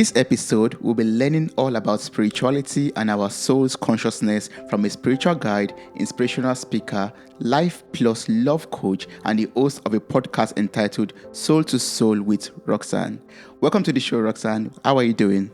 this episode, we'll be learning all about spirituality and our soul's consciousness from a spiritual guide, inspirational speaker, life plus love coach, and the host of a podcast entitled Soul to Soul with Roxanne. Welcome to the show, Roxanne. How are you doing?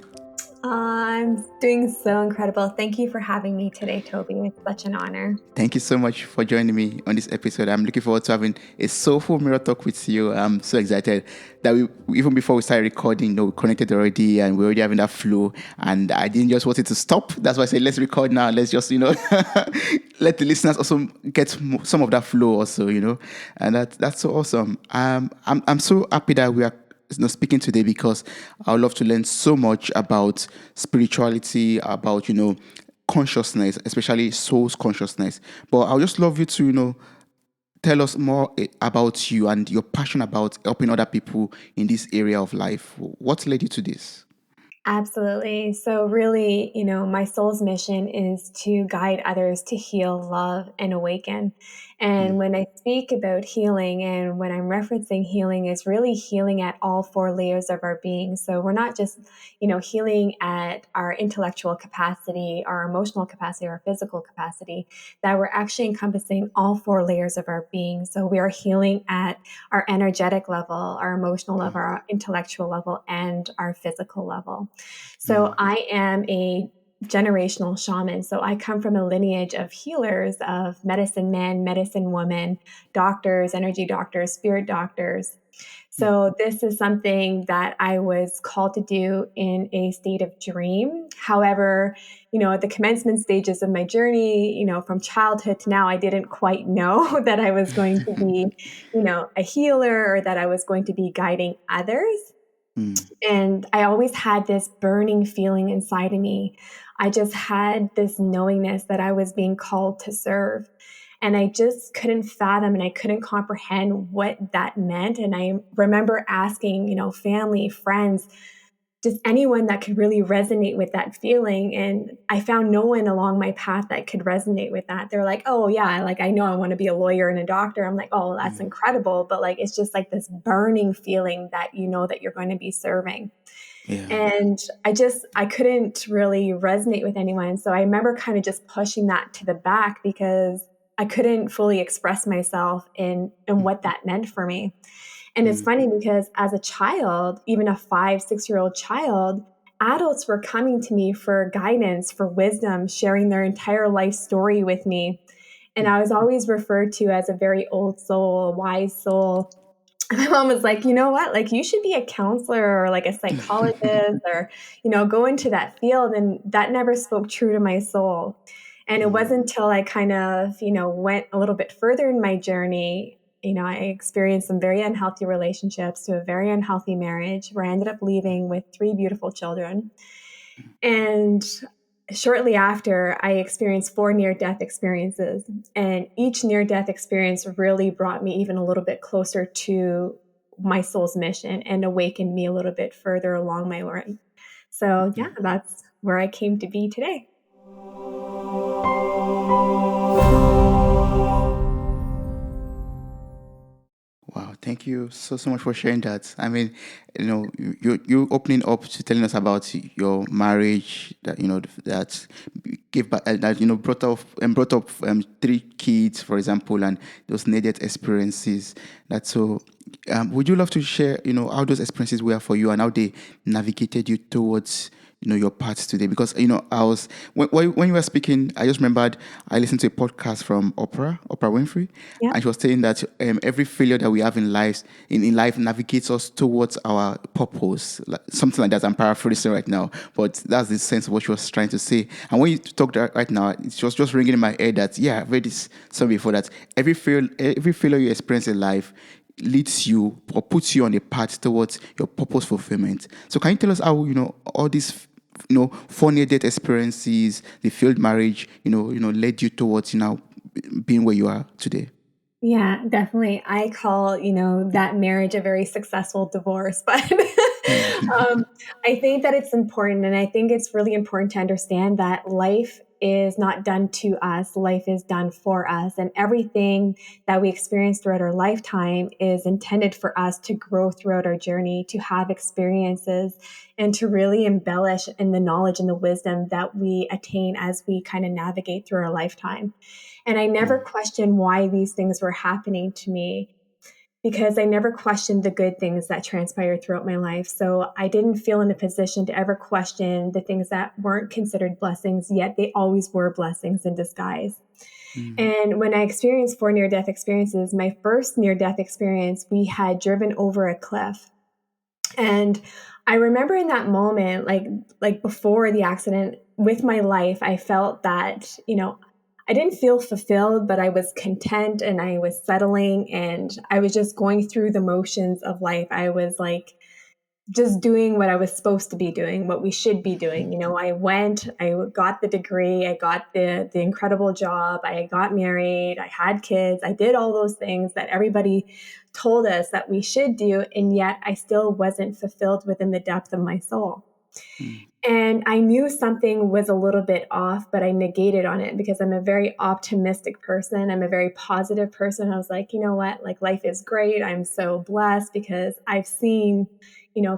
I'm doing so incredible. Thank you for having me today, Toby. It's such an honor. Thank you so much for joining me on this episode. I'm looking forward to having a soulful mirror talk with you. I'm so excited that even before we started recording, we connected already and we're already having that flow. And I didn't just want it to stop. That's why I said, let's record now. Let's just, let the listeners also get some of that flow also, and that's so awesome. I'm so happy that we are speaking today because I would love to learn so much about spirituality, about consciousness, especially soul's consciousness. But I would just love you to tell us more about you and your passion about helping other people in this area of life. What led you to this? Absolutely. So really, my soul's mission is to guide others to heal, love, and awaken. And when I speak about healing and when I'm referencing healing, is really healing at all four layers of our being. So we're not just, healing at our intellectual capacity, our emotional capacity, our physical capacity, that we're actually encompassing all four layers of our being. So we are healing at our energetic level, our emotional level, our intellectual level, and our physical level. So I am a generational shaman. So I come from a lineage of healers, of medicine men, medicine women, doctors, energy doctors, spirit doctors. So this is something that I was called to do in a state of dream. However, at the commencement stages of my journey, from childhood to now, I didn't quite know that I was going to be, a healer or that I was going to be guiding others. And I always had this burning feeling inside of me. I just had this knowingness that I was being called to serve. And I just couldn't fathom and I couldn't comprehend what that meant. And I remember asking, family, friends, just anyone that could really resonate with that feeling. And I found no one along my path that could resonate with that. They're like, oh yeah, like I know I want to be a lawyer and a doctor. I'm like, oh, that's incredible. But like, it's just like this burning feeling that that you're going to be serving. Yeah. And I couldn't really resonate with anyone. So I remember kind of just pushing that to the back because I couldn't fully express myself in what that meant for me. And it's funny because as a child, even a 5-6-year-old child, adults were coming to me for guidance, for wisdom, sharing their entire life story with me. And I was always referred to as a very old soul, a wise soul. My mom was like, you know what, like you should be a counselor or like a psychologist or, go into that field. And that never spoke true to my soul. And it wasn't until I kind of, went a little bit further in my journey, I experienced some very unhealthy relationships to a very unhealthy marriage where I ended up leaving with 3 beautiful children. And shortly after, I experienced 4 near-death experiences. And each near-death experience really brought me even a little bit closer to my soul's mission and awakened me a little bit further along my way. So yeah, that's where I came to be today. Wow, thank you so much for sharing that. I mean, you opening up to telling us about your marriage that that gave back that brought up 3 kids, for example, and those needed experiences. That's so. Would you love to share how those experiences were for you and how they navigated you towards your path today? Because I was when you were speaking, I just remembered I listened to a podcast from Oprah Winfrey, and she was saying that every failure that we have in life navigates us towards our purpose, something like that. I'm paraphrasing right now, but that's the sense of what she was trying to say. And when you talk right now, it's just ringing in my head that I've read this somewhere before, that every failure you experience in life leads you or puts you on a path towards your purpose fulfillment. So can you tell us how all these 4 near-death experiences, the failed marriage, led you towards being where you are today? Yeah, definitely. I call, that marriage a very successful divorce, but I think that it's important. And I think it's really important to understand that life is not done to us, life is done for us. And everything that we experience throughout our lifetime is intended for us to grow throughout our journey, to have experiences, and to really embellish in the knowledge and the wisdom that we attain as we kind of navigate through our lifetime. And I never questioned why these things were happening to me, because I never questioned the good things that transpired throughout my life. So I didn't feel in a position to ever question the things that weren't considered blessings, yet they always were blessings in disguise. Mm. And when I experienced 4 near-death experiences, my first near-death experience, we had driven over a cliff. And I remember in that moment, like before the accident, with my life, I felt that, I didn't feel fulfilled, but I was content and I was settling and I was just going through the motions of life. I was like just doing what I was supposed to be doing, what we should be doing. I went, I got the degree, I got the incredible job, I got married, I had kids, I did all those things that everybody told us that we should do, and yet I still wasn't fulfilled within the depth of my soul. Mm. And I knew something was a little bit off, but I negated on it because I'm a very optimistic person. I'm a very positive person. I was like, you know what? Like, life is great. I'm so blessed because I've seen,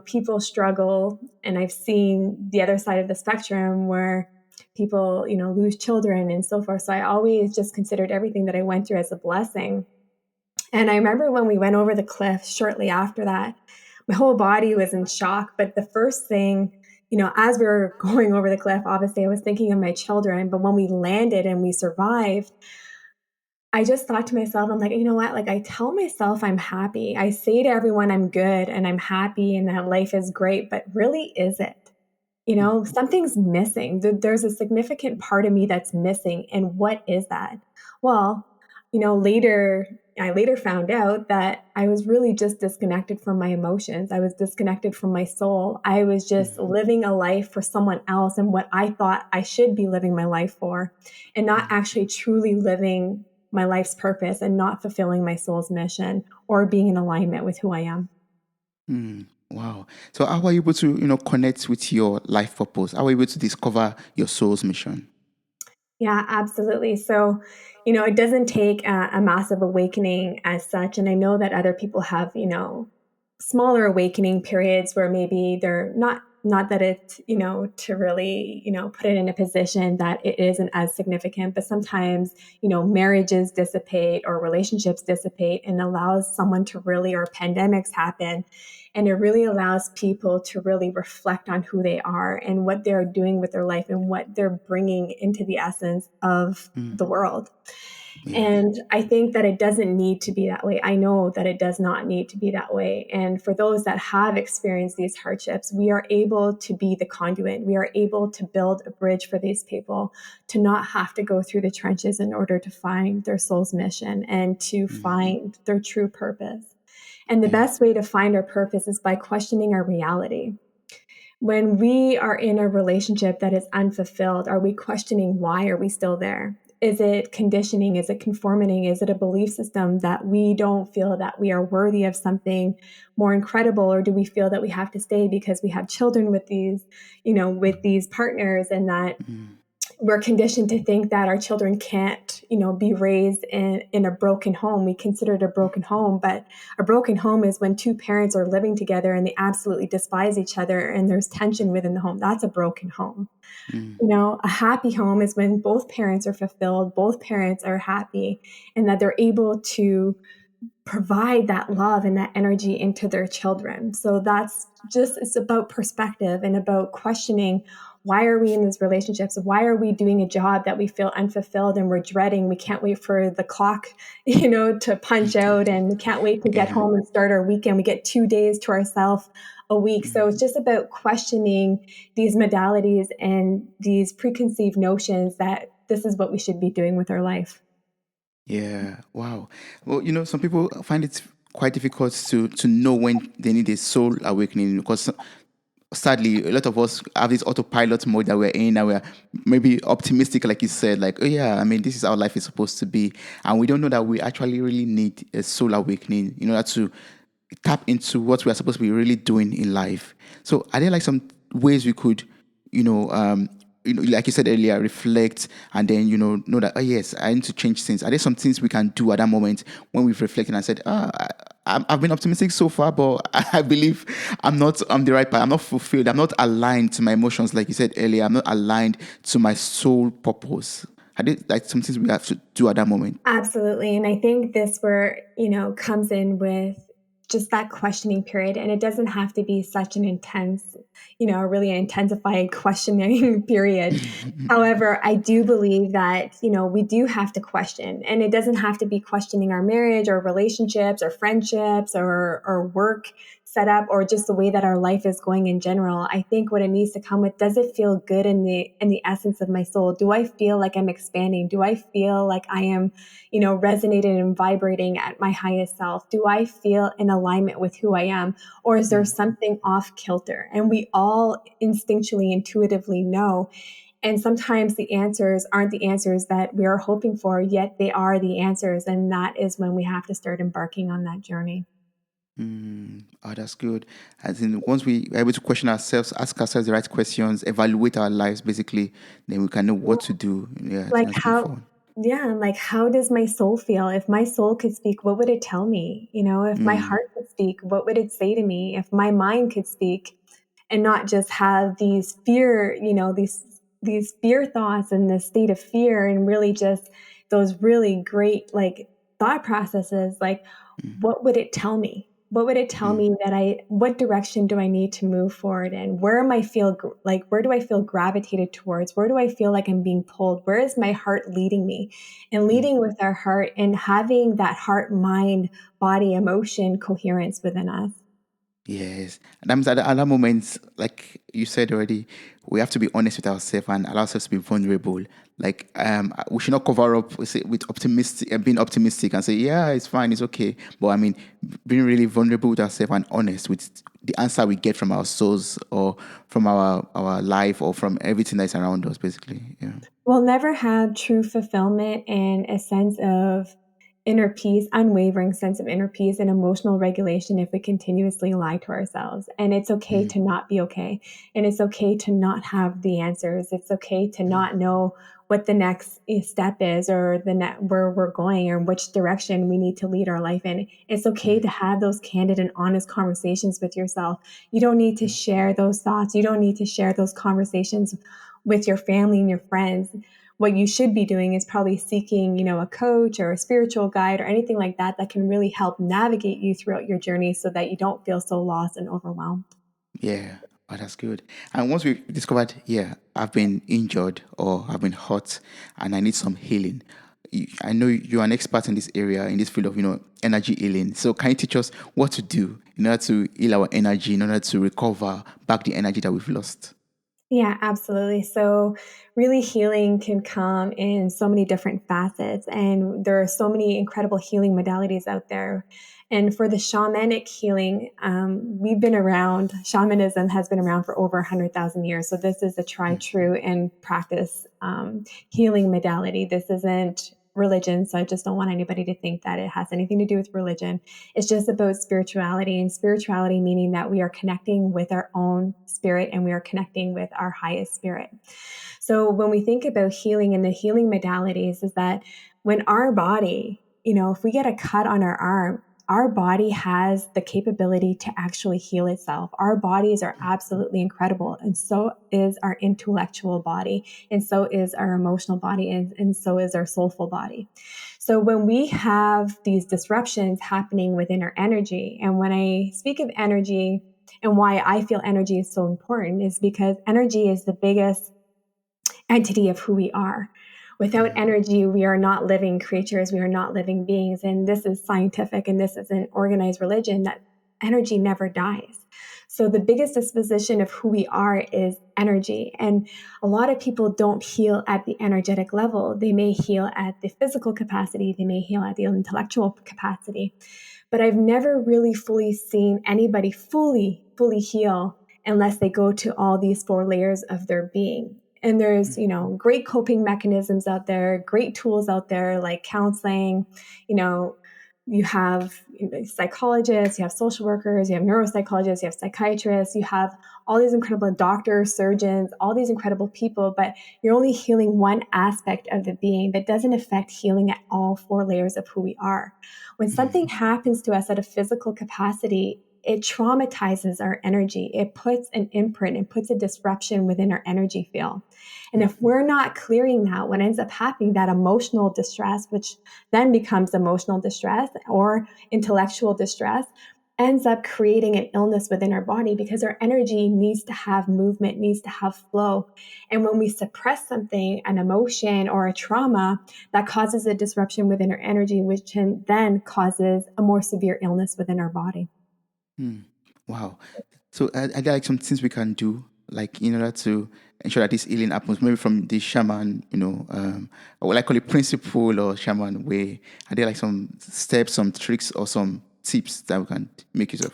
people struggle, and I've seen the other side of the spectrum where people, lose children and so forth. So I always just considered everything that I went through as a blessing. And I remember when we went over the cliff shortly after that, my whole body was in shock. But the first thing, as we were going over the cliff, obviously I was thinking of my children. But when we landed and we survived, I just thought to myself, I'm like, you know what? Like, I tell myself I'm happy. I say to everyone I'm good and I'm happy and that life is great, but really, is it? Something's missing. There's a significant part of me that's missing. And what is that? Well, I later found out that I was really just disconnected from my emotions. I was disconnected from my soul. I was just Mm. living a life for someone else and what I thought I should be living my life for, and not Mm. actually truly living my life's purpose and not fulfilling my soul's mission or being in alignment with who I am. Mm. Wow. So how are you able to, connect with your life purpose? How are you able to discover your soul's mission? Yeah, absolutely. So, it doesn't take a massive awakening as such. And I know that other people have, smaller awakening periods where maybe they're not that it's, to really, put it in a position that it isn't as significant, but sometimes, marriages dissipate or relationships dissipate and allows someone to really, or pandemics happen. And it really allows people to really reflect on who they are and what they're doing with their life and what they're bringing into the essence of Mm. the world. Yeah. And I think that it doesn't need to be that way. I know that it does not need to be that way. And for those that have experienced these hardships, we are able to be the conduit. We are able to build a bridge for these people to not have to go through the trenches in order to find their soul's mission and to Mm. find their true purpose. And the Yeah. best way to find our purpose is by questioning our reality. When we are in a relationship that is unfulfilled, are we questioning why are we still there? Is it conditioning? Is it conforming? Is it a belief system that we don't feel that we are worthy of something more incredible? Or do we feel that we have to stay because we have children with these, with these partners, and that Mm. we're conditioned to think that our children can't, be raised in a broken home. We consider it a broken home, but a broken home is when two parents are living together and they absolutely despise each other and there's tension within the home. That's a broken home. Mm. A happy home is when both parents are fulfilled, both parents are happy, and that they're able to provide that love and that energy into their children. So that's just, it's about perspective and about questioning, why are we in these relationships? Why are we doing a job that we feel unfulfilled and we're dreading? We can't wait for the clock, to punch out, and we can't wait to get Yeah. home and start our weekend. We get 2 days to ourselves a week. So it's Mm. just about questioning these modalities and these preconceived notions that this is what we should be doing with our life. Yeah. Wow. Well, some people find it quite difficult to know when they need a soul awakening, because sadly a lot of us have this autopilot mode that we're in, and we're maybe optimistic, like you said, like, oh yeah, I mean, this is how life is supposed to be, and we don't know that we actually really need a soul awakening in order to tap into what we are supposed to be really doing in life. So are there like some ways we could, you know, like you said earlier, reflect, and then know that, oh yes, I need to change things. Are there some things we can do at that moment when we've reflected and said, I've been optimistic so far, but I believe I'm the right path. I'm not fulfilled. I'm not aligned to my emotions, like you said earlier. I'm not aligned to my soul purpose. Are there like some things we have to do at that moment? Absolutely. And I think this where, comes in with just that questioning period. And it doesn't have to be such an intense, really intensified questioning period. However, I do believe that, we do have to question. And it doesn't have to be questioning our marriage or relationships or friendships or work setup or just the way that our life is going in general. I think what it needs to come with, does it feel good in the essence of my soul? Do I feel like I'm expanding? Do I feel like I am resonating and vibrating at my highest self? Do I feel in alignment with who I am? Or is there something off kilter? And we all instinctually, intuitively know. And sometimes the answers aren't the answers that we are hoping for, yet they are the answers. And that is when we have to start embarking on that journey. Oh, that's good. As in, once we are able to question ourselves, ask ourselves the right questions, evaluate our lives, basically, then we can know what to do. Yeah, Like let's move how, forward. yeah, like how does my soul feel? If my soul could speak, what would it tell me? If my heart could speak, what would it say to me? If my mind could speak and not just have these fear, these fear thoughts and this state of fear and really just those really great like thought processes, like what would it tell me? What would it tell me that what direction do I need to move forward in? Where am I where do I feel gravitated towards? Where do I feel like I'm being pulled? Where is my heart leading me? And leading with our heart and having that heart, mind, body, emotion coherence within us. Yes. And that means at that moment, like you said already, we have to be honest with ourselves and allow ourselves to be vulnerable. Like we should not cover up with optimistic being optimistic and say, yeah, it's fine, it's okay. But I mean, being really vulnerable with ourselves and honest with the answer we get from our souls or from our life or from everything that's around us, basically. Yeah. We'll never have true fulfillment and a sense of inner peace, unwavering sense of inner peace and emotional regulation if we continuously lie to ourselves. And it's okay to not be okay. And it's okay to not have the answers. It's okay to not know what the next step is or where we're going or which direction we need to lead our life in. It's okay to have those candid and honest conversations with yourself. You don't need to share those thoughts. You don't need to share those conversations with your family and your friends. What you should be doing is probably seeking, a coach or a spiritual guide or anything like that that can really help navigate you throughout your journey so that you don't feel so lost and overwhelmed. Yeah, oh, that's good. And once we discovered, yeah, I've been injured or I've been hurt and I need some healing. I know you're an expert in this area, in this field of, energy healing. So can you teach us what to do in order to heal our energy, in order to recover back the energy that we've lost? Yeah, absolutely. So, really, healing can come in so many different facets, and there are so many incredible healing modalities out there. And for the shamanic healing, we've been around, shamanism has been around for over 100,000 years. So, this is a try, true, and practice healing modality. This isn't religion. So, I just don't want anybody to think that it has anything to do with religion. It's just about spirituality, and spirituality meaning that we are connecting with our own spirit and we are connecting with our highest spirit. So when we think about healing and the healing modalities is that when our body, if we get a cut on our arm, our body has the capability to actually heal itself. Our bodies are absolutely incredible. And so is our intellectual body. And so is our emotional body. And so is our soulful body. So when we have these disruptions happening within our energy, and when I speak of energy and why I feel energy is so important is because energy is the biggest entity of who we are. Without energy, we are not living creatures, we are not living beings. And this is scientific and this is an organized religion that energy never dies. So the biggest disposition of who we are is energy. And a lot of people don't heal at the energetic level. They may heal at the physical capacity, they may heal at the intellectual capacity. But I've never really fully seen anybody fully heal unless they go to all these four layers of their being. And there's, great coping mechanisms out there, great tools out there like counseling, you know, You have psychologists, you have social workers, you have neuropsychologists, you have psychiatrists, you have all these incredible doctors, surgeons, all these incredible people, but you're only healing one aspect of the being. That doesn't affect healing at all four layers of who we are. When something happens to us at a physical capacity, it traumatizes our energy. It puts an imprint, it puts a disruption within our energy field. And if we're not clearing that, what ends up happening, that emotional distress, which then becomes emotional distress or intellectual distress, ends up creating an illness within our body because our energy needs to have movement, needs to have flow. And when we suppress something, an emotion or a trauma, that causes a disruption within our energy, which then causes a more severe illness within our body. Wow. So are there like some things we can do, like in order to ensure that this healing happens, maybe from the shaman, or like call it principle or shaman way? Are there like some steps, some tricks, or some tips that we can make use of?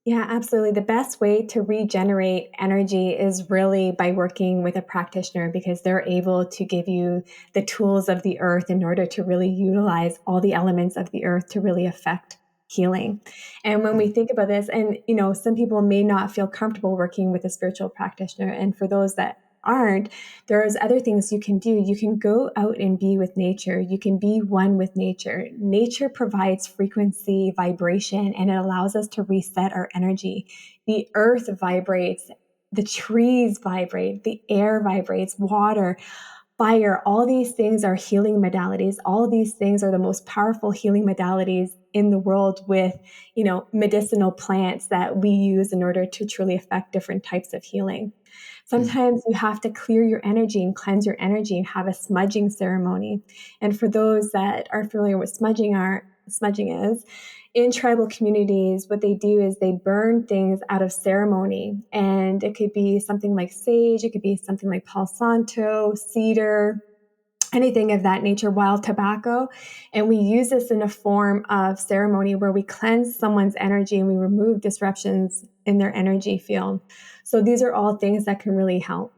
Yeah, absolutely. The best way to regenerate energy is really by working with a practitioner because they're able to give you the tools of the earth in order to really utilize all the elements of the earth to really affect healing. And when we think about this, and some people may not feel comfortable working with a spiritual practitioner, and for those that aren't, there's other things you can do. You can go out and be with nature. You can be one with nature. Nature provides frequency, vibration, and it allows us to reset our energy. The earth vibrates, the trees vibrate, the air vibrates, water, fire. All these things are healing modalities. All of these things are the most powerful healing modalities in the world with, medicinal plants that we use in order to truly affect different types of healing. Sometimes you have to clear your energy and cleanse your energy and have a smudging ceremony. And for those that are familiar with smudging is, in tribal communities, what they do is they burn things out of ceremony. And it could be something like sage, it could be something like Palo Santo, cedar, anything of that nature, wild tobacco. And we use this in a form of ceremony where we cleanse someone's energy and we remove disruptions in their energy field. So these are all things that can really help.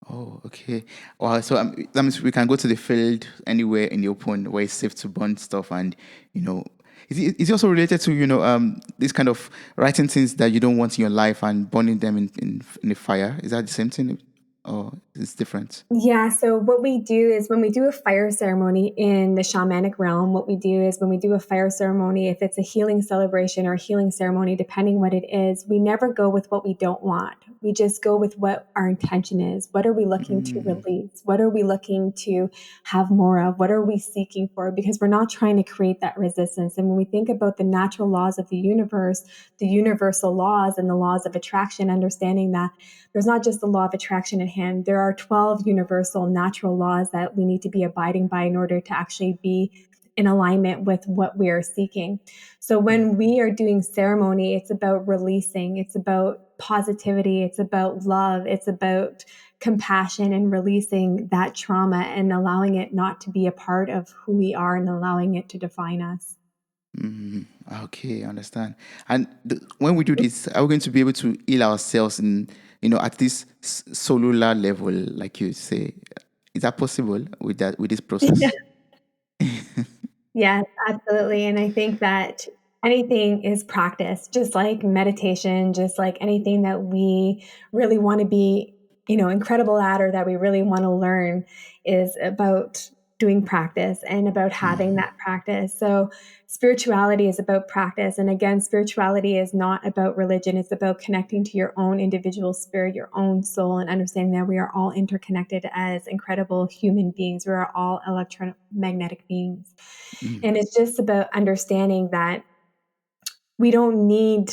Oh, okay. Wow. So that means we can go to the field anywhere in the open where it's safe to burn stuff, and you know, is it also related to this kind of writing things that you don't want in your life and burning them in the fire? Is that the same thing, or it's different? Yeah, so what we do is when we do a fire ceremony in the shamanic realm, what we do is when we do a fire ceremony, if it's a healing celebration or a healing ceremony, depending what it is, we never go with what we don't want. We just go with what our intention is. What are we looking to release? What are we looking to have more of? What are we seeking for? Because we're not trying to create that resistance. And when we think about the natural laws of the universe, the universal laws and the laws of attraction, understanding that there's not just the law of attraction at hand. There are 12 universal natural laws that we need to be abiding by in order to actually be in alignment with what we are seeking. So when we are doing ceremony, it's about releasing, it's about positivity, it's about love, it's about compassion and releasing that trauma and allowing it not to be a part of who we are and allowing it to define us. Okay, I understand. And when we do this, are we going to be able to heal ourselves in, at this cellular level, like you say? Is that possible with this process? Yes, absolutely. And I think that anything is practice, just like meditation, just like anything that we really want to be, incredible at or that we really want to learn is about doing practice and about having that practice. So spirituality is about practice. And again, spirituality is not about religion. It's about connecting to your own individual spirit, your own soul, and understanding that we are all interconnected as incredible human beings. We are all electromagnetic beings. And it's just about understanding that we don't need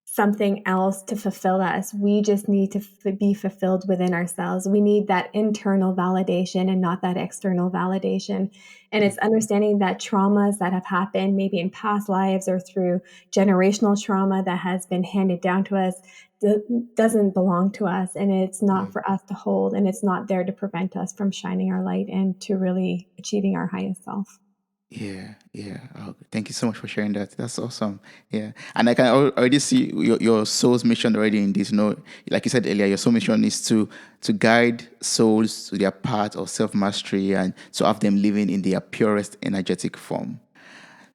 something else to fulfill us. We just need to be fulfilled within ourselves. We need that internal validation and not that external validation. And it's understanding that traumas that have happened, maybe in past lives or through generational trauma that has been handed down to us, doesn't belong to us. And it's not for us to hold. And it's not there to prevent us from shining our light and to really achieving our highest self. Yeah, yeah. Oh, thank you so much for sharing that. That's awesome. Yeah, and I can already see your soul's mission already in this. Like you said earlier, your soul mission is to guide souls to their path of self mastery and to have them living in their purest energetic form.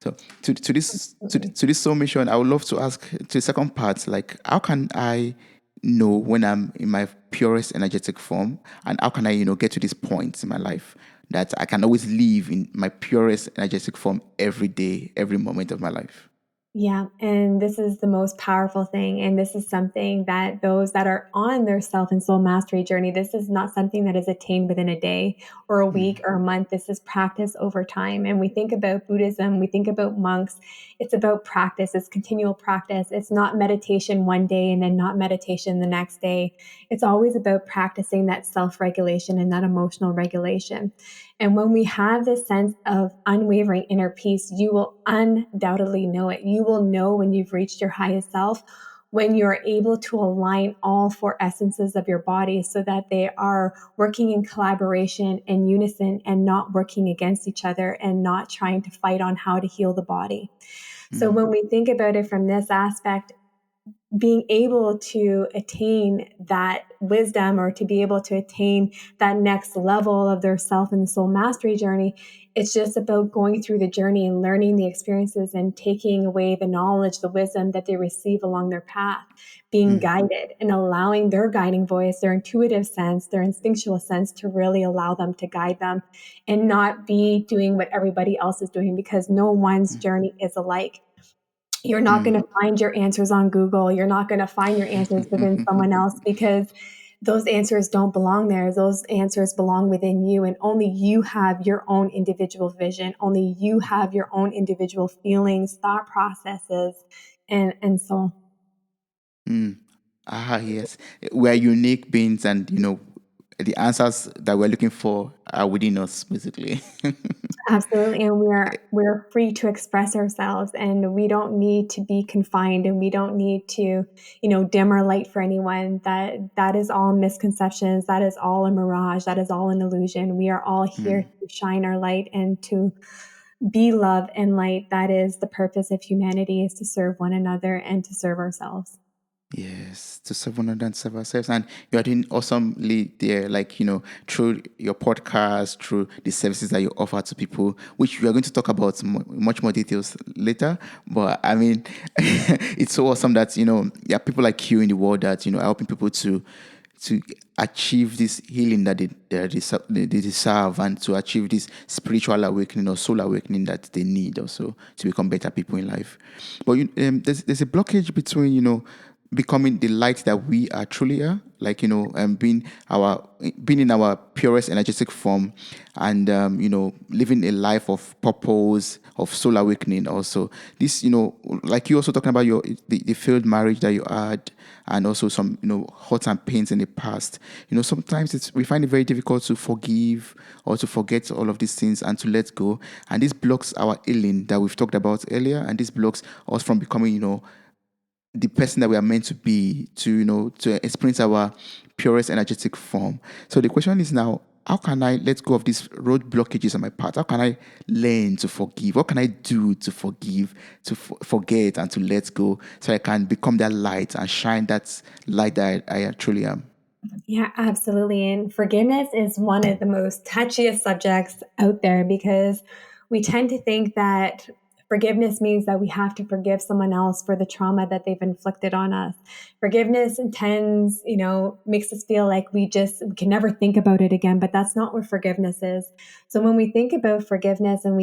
So to this soul mission, I would love to ask to the second part, like how can I know when I'm in my purest energetic form, and how can I get to this point in my life that I can always live in my purest energetic form every day, every moment of my life. Yeah, and this is the most powerful thing. And this is something that those that are on their self and soul mastery journey, this is not something that is attained within a day or a week or a month. This is practice over time. And we think about Buddhism, we think about monks, it's about practice, it's continual practice. It's not meditation one day and then not meditation the next day. It's always about practicing that self regulation and that emotional regulation. And when we have this sense of unwavering inner peace, you will undoubtedly know it. You will know when you've reached your highest self, when you're able to align all four essences of your body so that they are working in collaboration and unison and not working against each other and not trying to fight on how to heal the body. So Mm, when we think about it from this aspect, being able to attain that wisdom or to be able to attain that next level of their self and soul mastery journey, it's just about going through the journey and learning the experiences and taking away the knowledge, the wisdom that they receive along their path, being mm, guided and allowing their guiding voice, their intuitive sense, their instinctual sense to really allow them to guide them and not be doing what everybody else is doing because no one's mm, journey is alike. You're not mm. going to find your answers on Google. You're not going to find your answers within someone else because those answers don't belong there. Those answers belong within you, and only you have your own individual vision. Only you have your own individual feelings, thought processes, and so Mm. Ah, yes. We're unique beings, and the answers that we're looking for are within us, basically. absolutely. And we're free to express ourselves, and we don't need to be confined, and we don't need to, dim our light for anyone. That is all misconceptions. That is all a mirage. That is all an illusion. We are all here Mm. to shine our light and to be love and light. That is the purpose of humanity, is to serve one another and to serve ourselves. Yes, to 707 ourselves. And you are doing awesomely there, like, through your podcast, through the services that you offer to people, which we are going to talk about much more details later. But I mean, it's so awesome that, there are people like you in the world that, are helping people to achieve this healing that they deserve, and to achieve this spiritual awakening or soul awakening that they need also to become better people in life. But there's a blockage between becoming the light that we are truly are, like being in our purest energetic form, and living a life of purpose, of soul awakening also. This, like you also talking about the failed marriage that you had, and also some hurts and pains in the past. Sometimes we find it very difficult to forgive or to forget all of these things and to let go, and this blocks our healing that we've talked about earlier, and this blocks us from becoming the person that we are meant to be, to experience our purest energetic form. So the question is now, how can I let go of these road blockages on my path? How can I learn to forgive? What can I do to forgive, to forget, and to let go, so I can become that light and shine that light that I truly am? Yeah, absolutely. And forgiveness is one of the most touchiest subjects out there because we tend to think that forgiveness means that we have to forgive someone else for the trauma that they've inflicted on us. Forgiveness intends, makes us feel like we can never think about it again, but that's not what forgiveness is. So when we think about forgiveness and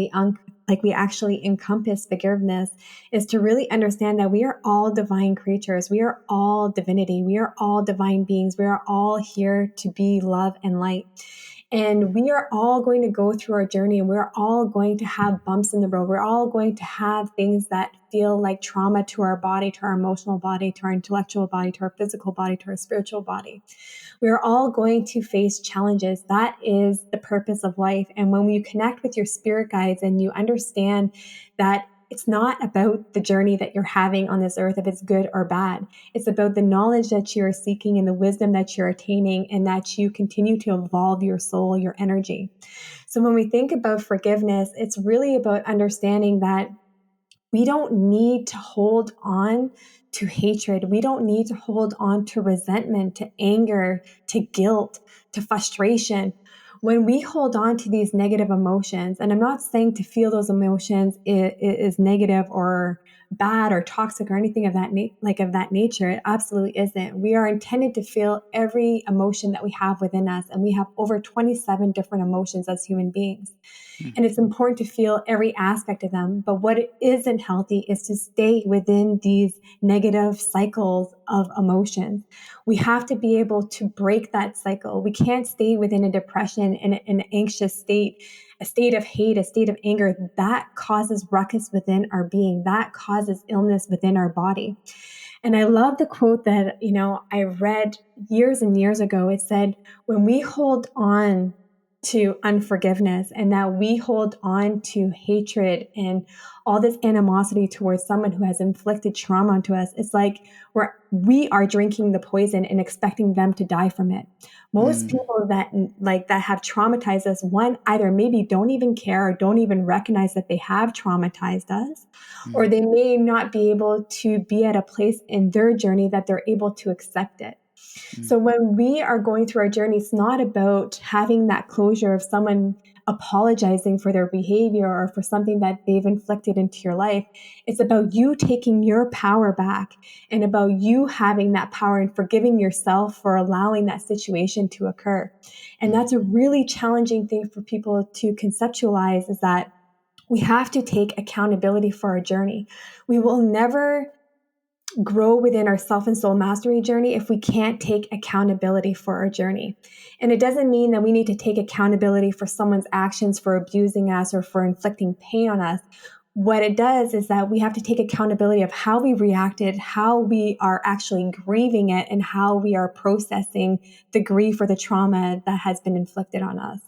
like we actually encompass forgiveness, is to really understand that we are all divine creatures. We are all divinity. We are all divine beings. We are all here to be love and light. And we are all going to go through our journey, and we're all going to have bumps in the road. We're all going to have things that feel like trauma to our body, to our emotional body, to our intellectual body, to our physical body, to our spiritual body. We're all going to face challenges. That is the purpose of life. And when you connect with your spirit guides and you understand that it's not about the journey that you're having on this earth, if it's good or bad. It's about the knowledge that you're seeking and the wisdom that you're attaining, and that you continue to evolve your soul, your energy. So when we think about forgiveness, it's really about understanding that we don't need to hold on to hatred. We don't need to hold on to resentment, to anger, to guilt, to frustration. When we hold on to these negative emotions, and I'm not saying to feel those emotions is negative or bad or toxic or anything of that of that nature. It absolutely isn't. We are intended to feel every emotion that we have within us, and we have over 27 different emotions as human beings. Mm, And it's important to feel every aspect of them. But what isn't healthy is to stay within these negative cycles of emotions. We have to be able to break that cycle. We can't stay within a depression and an anxious state, a state of hate, a state of anger. That causes ruckus within our being, that causes illness within our body. And I love the quote that, I read years and years ago. It said, when we hold on to unforgiveness and that we hold on to hatred and all this animosity towards someone who has inflicted trauma onto us, it's like we are drinking the poison and expecting them to die from it. Most mm, people that have traumatized us, one, either maybe don't even care or don't even recognize that they have traumatized us, or mm, they may not be able to be at a place in their journey that they're able to accept it. mm, So when we are going through our journey, it's not about having that closure of someone apologizing for their behavior or for something that they've inflicted into your life. It's about you taking your power back and about you having that power and forgiving yourself for allowing that situation to occur. And mm, that's a really challenging thing for people to conceptualize, is that we have to take accountability for our journey. We will never grow within our self and soul mastery journey if we can't take accountability for our journey. And it doesn't mean that we need to take accountability for someone's actions for abusing us or for inflicting pain on us. What it does is that we have to take accountability of how we reacted, how we are actually grieving it, and how we are processing the grief or the trauma that has been inflicted on us.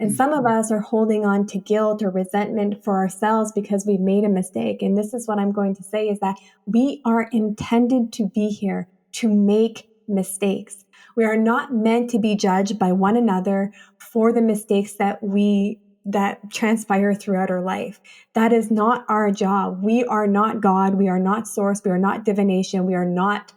And mm, some of us are holding on to guilt or resentment for ourselves because we've made a mistake. And this is what I'm going to say, is that we are intended to be here to make mistakes. We are not meant to be judged by one another for the mistakes that transpire throughout our life. That is not our job. We are not God. We are not source. We are not divination. We are not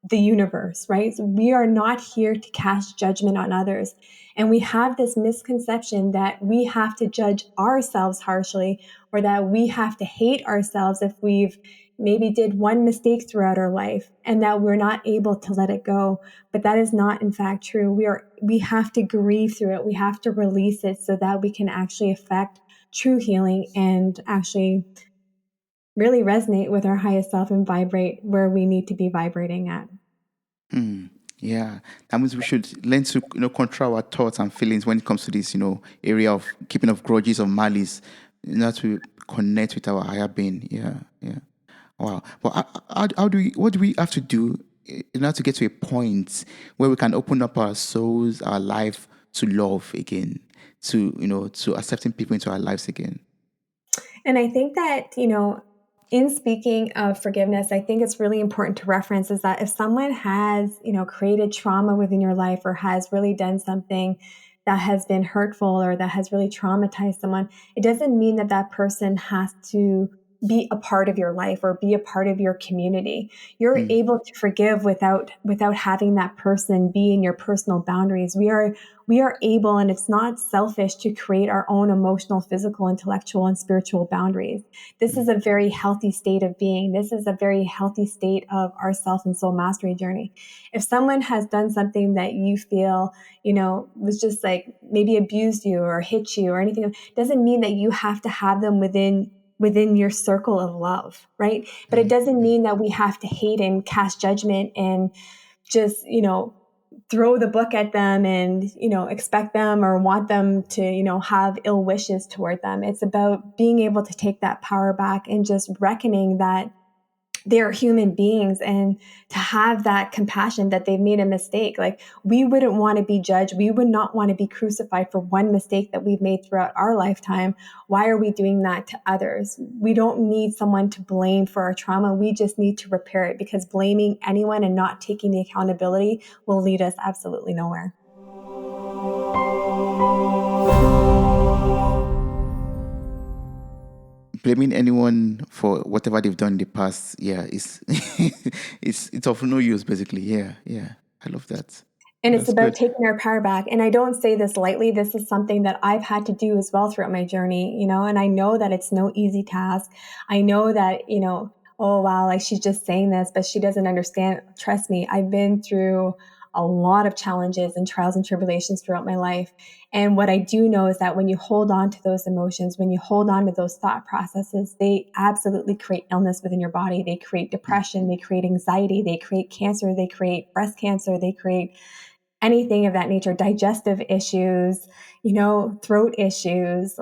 the universe, right? So we are not here to cast judgment on others. And we have this misconception that we have to judge ourselves harshly, or that we have to hate ourselves if we've maybe did one mistake throughout our life and that we're not able to let it go. But that is not in fact true. We have to grieve through it. We have to release it so that we can actually affect true healing and actually really resonate with our highest self and vibrate where we need to be vibrating at. mm. Yeah, that means we should learn to control our thoughts and feelings when it comes to this area of keeping of grudges or malice, to connect with our higher being. Yeah, yeah. Wow. But how do we? What do we have to do in order to get to a point where we can open up our souls, our life to love again, to accepting people into our lives again? And I think that, in speaking of forgiveness, I think it's really important to reference is that if someone has, created trauma within your life or has really done something that has been hurtful or that has really traumatized someone, it doesn't mean that that person has to be a part of your life or be a part of your community. You're Mm, able to forgive without having that person be in your personal boundaries. We are able, and it's not selfish, to create our own emotional, physical, intellectual, and spiritual boundaries. This is mm, a very healthy state of being. This is a very healthy state of our self and soul mastery journey. If someone has done something that you feel, was just like maybe abused you or hit you or anything, it doesn't mean that you have to have them within your circle of love, right? But it mm, doesn't mm, mean that we have to hate and cast judgment and just, throw the book at them and, expect them or want them to, have ill wishes toward them. It's about being able to take that power back and just reckoning that they're human beings, and to have that compassion that they've made a mistake. Like, we wouldn't want to be judged. We would not want to be crucified for one mistake that we've made throughout our lifetime. Why are we doing that to others? We don't need someone to blame for our trauma. We just need to repair it, because blaming anyone and not taking the accountability will lead us absolutely nowhere. blaming anyone for whatever they've done in the past, yeah, it's it's of no use basically. Yeah, yeah. I love that. And it's That's about good. taking our power back. And I don't say this lightly. This is something that I've had to do as well throughout my journey, and I know that it's no easy task. I know that, oh, wow, like she's just saying this, but she doesn't understand. Trust me, I've been through a lot of challenges and trials and tribulations throughout my life. And what I do know is that when you hold on to those emotions, when you hold on to those thought processes, they absolutely create illness within your body. They create depression, they create anxiety, they create cancer, they create breast cancer, they create anything of that nature, digestive issues, throat issues,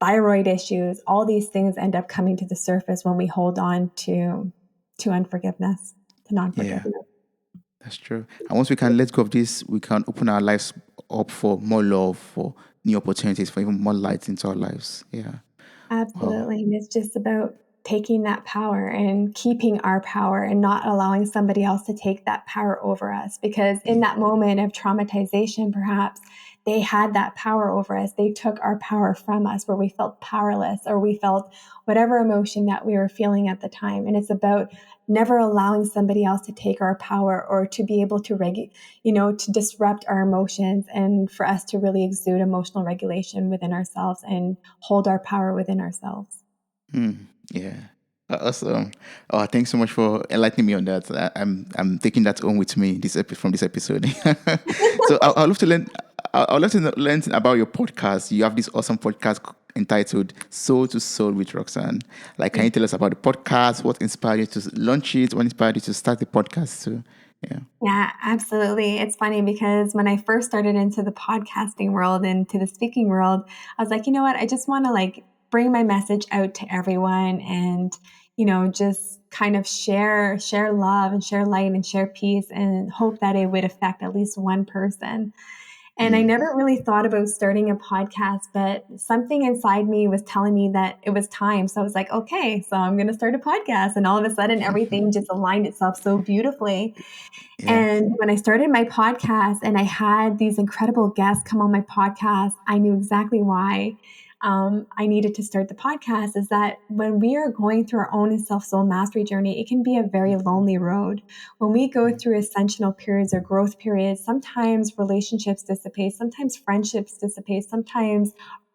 thyroid issues, all these things end up coming to the surface when we hold on to unforgiveness, to Yeah, non-forgiveness. that's true. And once we can let go of this, we can open our lives up for more love, for new opportunities, for even more light into our lives. Yeah. Wow. Absolutely. And it's just about taking that power and keeping our power and not allowing somebody else to take that power over us. Because in that moment of traumatization, perhaps they had that power over us. They took our power from us where we felt powerless or we felt whatever emotion that we were feeling at the time. And it's about never allowing somebody else to take our power or to be able to to disrupt our emotions and for us to really exude emotional regulation within ourselves and hold our power within ourselves. Yeah. Awesome. Oh, thanks so much for enlightening me on that. I'm taking that home with me from this episode. So I'd love to learn. I'd love to learn about your podcast. You have this awesome podcast entitled "Soul to Soul" with Roxanne. Like, can you tell us about the podcast? What inspired you to launch it? What inspired you to start the podcast too? Yeah. Yeah, absolutely. It's funny because when I first started into the podcasting world and to the speaking world, I was like, you know what? I just want to like bring my message out to everyone and, just kind of share love and share light and share peace and hope that it would affect at least one person. And I never really thought about starting a podcast, but something inside me was telling me that it was time. So I was like, okay, so I'm going to start a podcast. And all of a sudden, everything just aligned itself so beautifully. Yeah. And when I started my podcast and I had these incredible guests come on my podcast, I knew exactly why I needed to start the podcast. Is that when we are going through our own self soul mastery journey, it can be a very lonely road. When we go through ascensional periods or growth periods, sometimes relationships dissipate, sometimes friendships dissipate, sometimes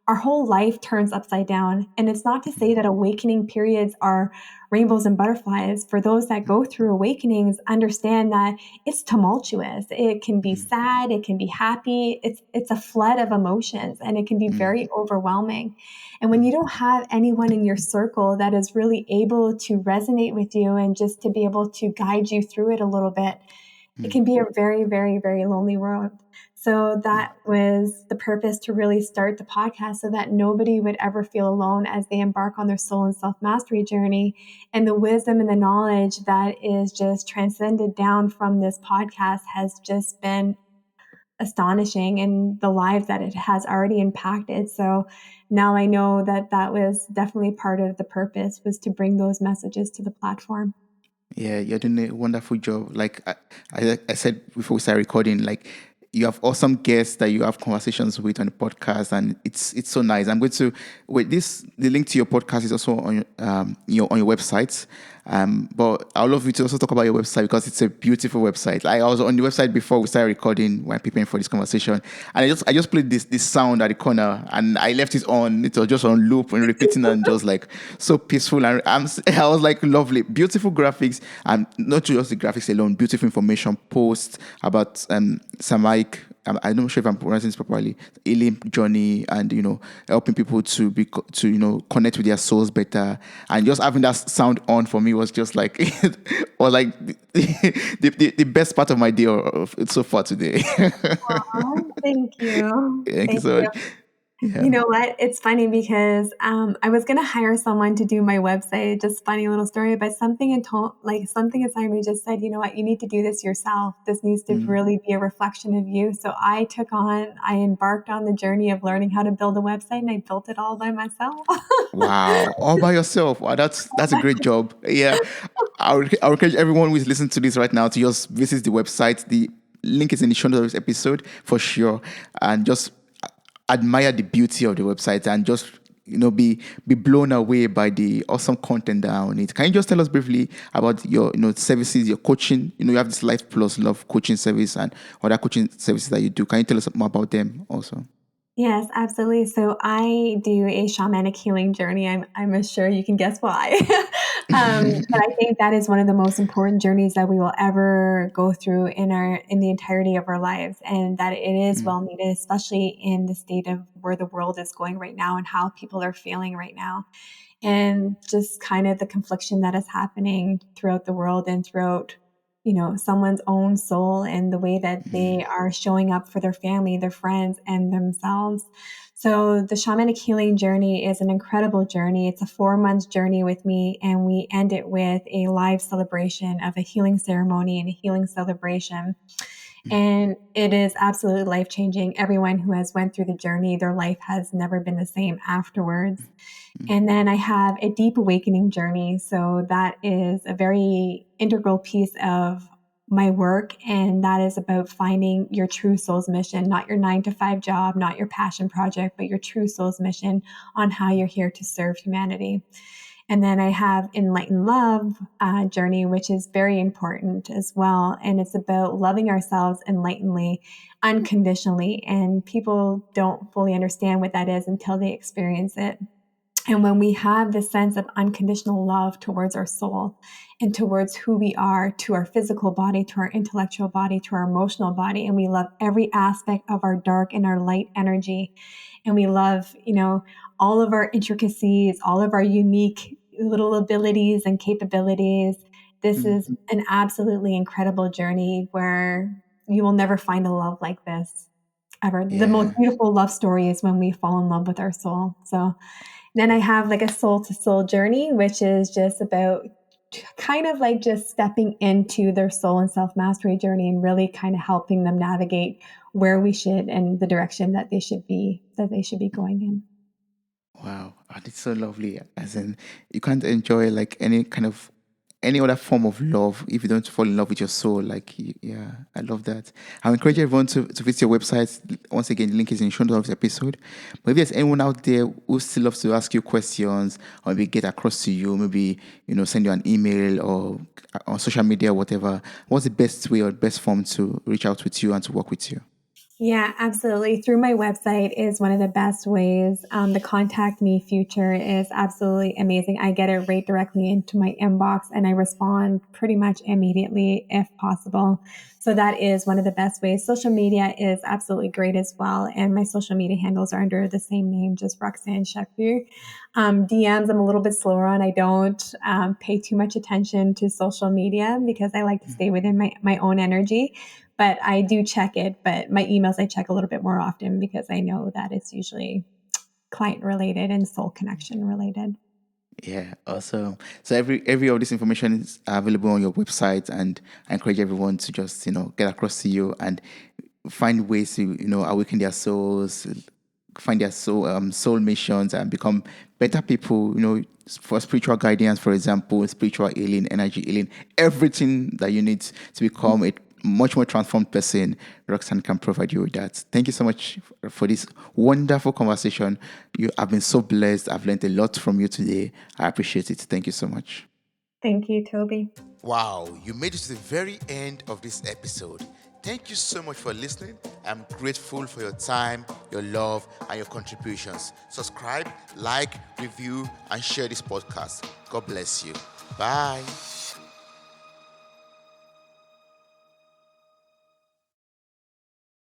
our whole life turns upside down. And it's not to say that awakening periods are rainbows and butterflies. For those that go through awakenings, understand that it's tumultuous. It can be sad, it can be happy. It's a flood of emotions and it can be very overwhelming. And when you don't have anyone in your circle that is really able to resonate with you and just to be able to guide you through it a little bit, it can be a very, very, very lonely road. So that was the purpose to really start the podcast so that nobody would ever feel alone as they embark on their soul and self mastery journey. And the wisdom and the knowledge that is just transcended down from this podcast has just been astonishing in the lives that it has already impacted. So now I know that that was definitely part of the purpose was to bring those messages to the platform. Yeah, you're doing a wonderful job. Like I said before we start recording, like you have awesome guests that you have conversations with on the podcast, and it's so nice. I'm going to wait. The link to your podcast is also on your website. But I'd love you to also talk about your website because it's a beautiful website. Like I was on the website before we started recording when preparing for this conversation, and I just played this sound at the corner, and I left it on. It was just on loop and repeating, and just like so peaceful. And I was like, lovely, beautiful graphics, and not just the graphics alone, beautiful information, posts about Samaik. I'm not sure if I'm pronouncing this properly. Healing journey, and helping people to connect with their souls better, and just having that sound on for me was just like was like the best part of my day so far today. Aw, thank you. Thank you Thank so you. much. Yeah. You know what? It's funny because I was gonna hire someone to do my website. Just funny little story, but something inside me just said, you know what? You need to do this yourself. This needs to really be a reflection of you. So I embarked on the journey of learning how to build a website, and I built it all by myself. Wow, all by yourself. Wow, that's a great job. Yeah, I would encourage everyone who is listening to this right now to just visit the website. The link is in the show notes of this episode for sure, and just admire the beauty of the website and just be blown away by the awesome content that are on it. Can you just tell us briefly about your services, your coaching? You have this Life Plus Love coaching service and other coaching services that you do. Can you tell us more about them also? Yes, absolutely. So I do a shamanic healing journey. I'm sure you can guess why. But I think that is one of the most important journeys that we will ever go through in the entirety of our lives, and that it is Mm, well needed, especially in the state of where the world is going right now and how people are feeling right now, and just kind of the confliction that is happening throughout the world and throughout someone's own soul and the way that mm, they are showing up for their family, their friends, and themselves. So the shamanic healing journey is an incredible journey. It's a 4 month journey with me, and we end it with a live celebration of a healing ceremony and a healing celebration. mm, And it is absolutely life changing. Everyone who has went through the journey, their life has never been the same afterwards. mm, And then I have a deep awakening journey. So that is a very integral piece of my work. And that is about finding your true soul's mission, not your 9 to 5 job, not your passion project, but your true soul's mission on how you're here to serve humanity. And then I have Enlightened Love journey, which is very important as well. And it's about loving ourselves enlightenedly, unconditionally. And people don't fully understand what that is until they experience it. And when we have this sense of unconditional love towards our soul and towards who we are, to our physical body, to our intellectual body, to our emotional body, and we love every aspect of our dark and our light energy, and we love, all of our intricacies, all of our unique little abilities and capabilities, this mm. is an absolutely incredible journey where you will never find a love like this ever. The most Yeah. beautiful love story is when we fall in love with our soul. So then I have like a soul to soul journey, which is just about kind of like just stepping into their soul and self mastery journey and really kind of helping them navigate where we should and the direction that they should be going in. Wow, it's so lovely. As in, you can't enjoy like any other form of love if you don't fall in love with your soul. Like, yeah, I love that. I encourage everyone to visit your website. Once again, the link is in the show notes of this episode. But if there's anyone out there who still loves to ask you questions or maybe get across to you, maybe send you an email or on social media, or whatever. What's the best way or best form to reach out with you and to work with you? Yeah, absolutely. Through my website is one of the best ways. The contact me feature is absolutely amazing. I get it right directly into my inbox and I respond pretty much immediately if possible. So that is one of the best ways. Social media is absolutely great as well. And my social media handles are under the same name, just Roxanne Chaput. DMs, I'm a little bit slower on. I don't pay too much attention to social media because I like to stay within my own energy, but I do check it. But my emails, I check a little bit more often because I know that it's usually client related and soul connection related. Yeah, awesome. So every of this information is available on your website, and I encourage everyone to just get across to you and find ways to awaken their souls, find their soul missions, and become better people. For spiritual guidance, for example, spiritual healing, energy healing, everything that you need to become a much more transformed person. Roxanne can provide you with that. Thank you so much for this wonderful conversation. You have been so blessed. I've learned a lot from you today. I appreciate it. Thank you so much. Thank you, Toby. Wow, you made it to the very end of this episode. Thank you so much for listening. I'm grateful for your time, your love, and your contributions. Subscribe, like, review, and share this podcast. God bless you. Bye.